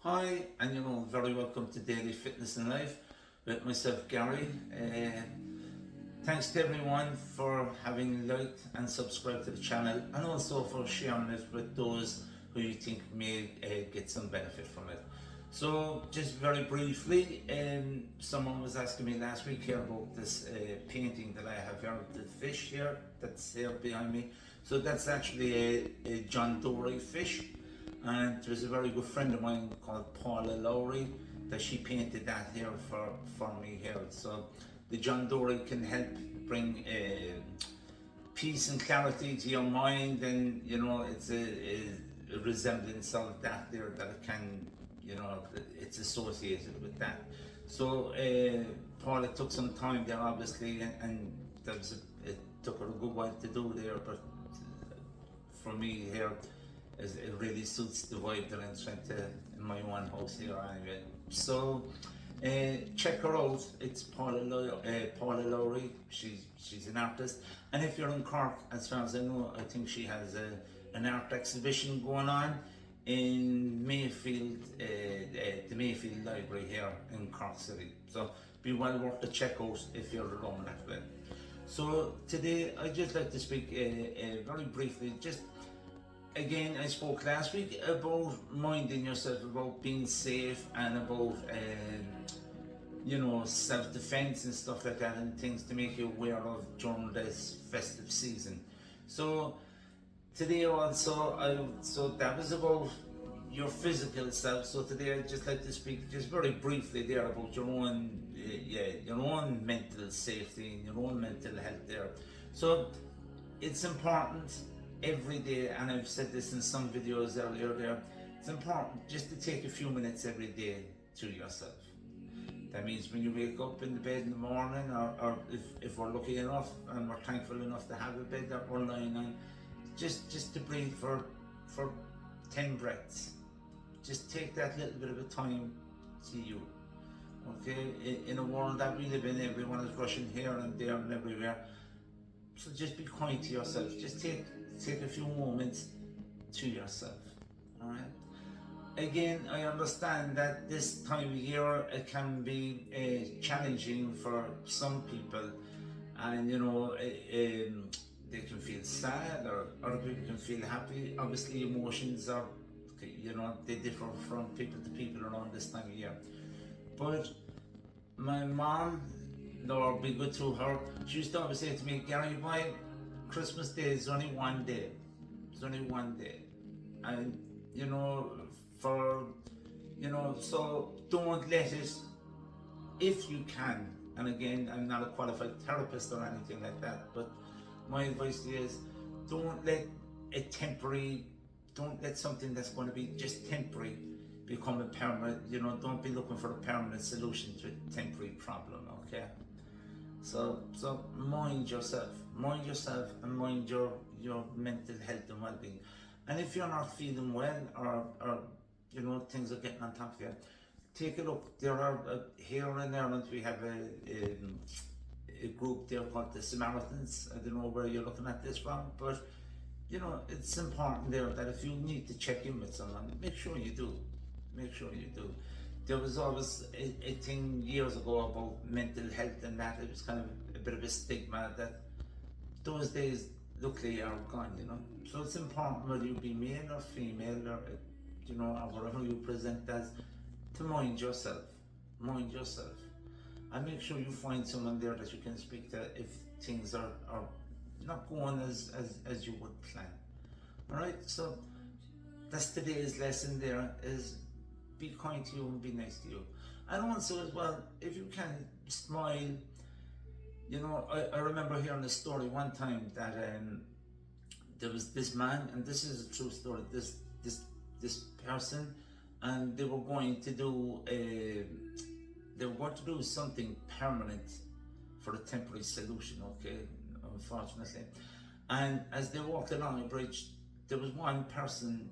Hi, and very welcome to Daily Fitness and Life with myself, Gary. Thanks to everyone for having liked and subscribed to the channel, and also for sharing it with those who you think may get some benefit from it. So, just very briefly, someone was asking me last week here about this painting that I have here, the fish here that's here behind me. So that's actually a John Dory fish. And there's a very good friend of mine called Paula Lowry that she painted that here for me here. So the John Dory can help bring peace and clarity to your mind, and it's a resemblance of that there that it can, it's associated with that. So Paula took some time there obviously, and it took her a good while to do there, but for me here, it really suits the vibe that I'm trying to in my own house here anyway. So check her out. It's Paula Lowry. She's an artist, and if you're in Cork, as far as I know, I think she has an art exhibition going on in Mayfield, the Mayfield Library here in Cork City. So be well worth the check out if you're around that way. So today I'd just like to speak very briefly. Again, I spoke last week about minding yourself, about being safe, and about self-defense and stuff like that, and things to make you aware of during this festive season. So today also, so that was about your physical self. So today I'd just like to speak just very briefly there about your own mental safety and your own mental health there. So it's important every day, and I've said this in some videos earlier there, it's important just to take a few minutes every day to yourself. That means when you wake up in the bed in the morning, or if we're lucky enough and we're thankful enough to have a bed that we're lying on, just to breathe for 10 breaths. Just take that little bit of a time to you. Okay, in a world that we live in, everyone is rushing here and there and everywhere. So just be kind to yourself. Just take a few moments to yourself. All right. Again, I understand that this time of year it can be challenging for some people, and they can feel sad, or other people can feel happy. Obviously, emotions are, they differ from people to people around this time of year. But my mom, Lord be good to her, she used to always say to me, Gary, why Christmas Day is only one day. It's only one day. And so don't let it, if you can, and again, I'm not a qualified therapist or anything like that, but my advice is don't let something that's going to be just temporary become a permanent, don't be looking for a permanent solution to a temporary problem, okay? So mind yourself, and mind your mental health and well-being. And if you're not feeling well, or things are getting on top of you, take a look. There are here in Ireland we have a group there called the Samaritans. I don't know where you're looking at this from, but it's important there that if you need to check in with someone, make sure you do. There was always a thing years ago about mental health, and that it was kind of a bit of a stigma that those days luckily are gone, So it's important whether you be male or female, or or whatever you present as, to mind yourself, and make sure you find someone there that you can speak to if things are not going as you would plan. All right, so that's today's lesson there, is be kind to you and be nice to you. And also as well, if you can, smile. I remember hearing a story one time that there was this man, and this is a true story, this person, and they were going to do something permanent for a temporary solution, okay, unfortunately. And as they walked along a bridge, there was one person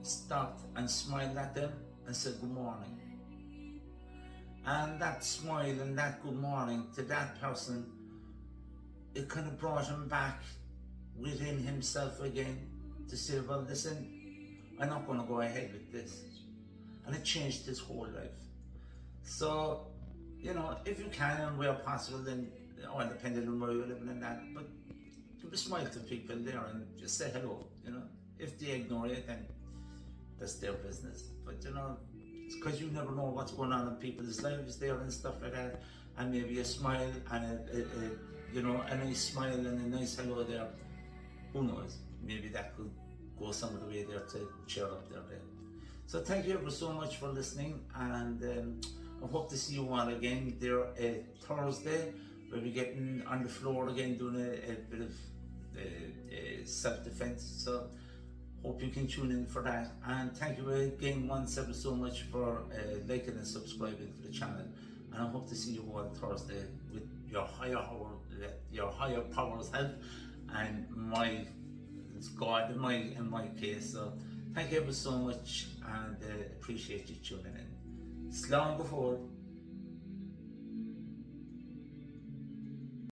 stopped and smiled at them and said good morning. And that smile and that good morning to that person, it kind of brought him back within himself again to say, well, listen, I'm not going to go ahead with this. and it changed his whole life. So, you know, if you can and where possible, then, well, depending on where you're living and that, but give a smile to people there and just say hello, you know. If they ignore you, then that's their business. But, you know, it's because you never know what's going on in people's lives there and stuff like that. And maybe a smile and you know, a nice smile and a nice hello there. Who knows? Maybe that could go some of the way there to cheer up their day. So thank you ever so much for listening, and I hope to see you all again there Thursday. We'll be getting on the floor again, doing a bit of self-defense. So hope you can tune in for that. And thank you again once ever so much for liking and subscribing to the channel. And I hope to see you all Thursday with your higher powers help and my God in my case. So thank you ever so much, and appreciate you tuning in. Slán go forward.